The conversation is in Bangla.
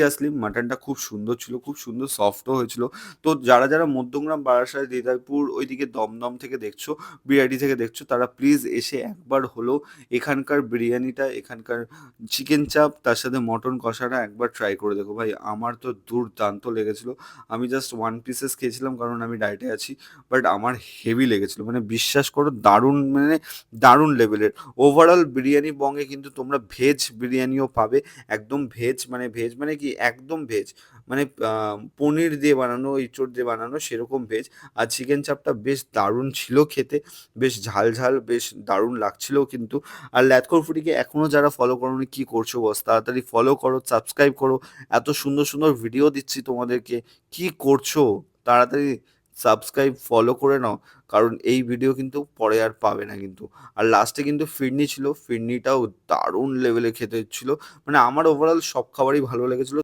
সিরিয়াসলি মাটনটা খুব সুন্দর ছিল, খুব সুন্দর সফটও হয়েছিল। তো যারা মধ্যমগ্রাম, বারাসাত, হৃদয়পুর ওইদিকে দমদম থেকে দেখছো, বিআরডি থেকে দেখছো, তারা প্লিজ এসে একবার হলেও এখানকার বিরিয়ানিটা, এখানকার চিকেন চাপ তার সাথে মটন কষাটা একবার ট্রাই করে দেখো ভাই। আমার তো দুর্দান্ত লেগেছিল। আমি জাস্ট 1 পিসেস খেয়েছিলাম কারণ আমি ডায়েটে আছি। বাট আমার হেভি লেগেছিল। মানে বিশ্বাস করো দারুণ, মানে দারুণ লেভেলের। ওভারঅল বিরিয়ানি বঙ্গে কিন্তু তোমরা ভেজ বিরিয়ানিও পাবে। একদম ভেজ, মানে ভেজ মানে কি একদম ভেজ, মানে পনির দিয়ে বানানো, ইঁচড় দিয়ে বানানো সেরকম ভেজ। আর চিকেন চাপটা বেশ দারুণ ছিল খেতে, বেশ ঝাল ঝাল, বেশ দারুণ লাগছিল কিন্তু। আর ল্যাথকোর ফুডিকে এখনও যারা ফলো করোনি, কী করছো বস? তাড়াতাড়ি ফলো করো, সাবস্ক্রাইব করো। এত সুন্দর সুন্দর ভিডিও দিচ্ছি তোমাদেরকে, কি করছো? তাড়াতাড়ি সাবস্ক্রাইব ফলো করে নাও, কারণ এই ভিডিও কিন্তু পরে আর পাবে না কিন্তু। আর লাস্টে কিন্তু ফিরনি ছিল, ফিরনিটাও দারুণ লেভেলে খেতে ছিল। মানে আমার ওভারঅল সব খাবারই ভালো লেগেছিল।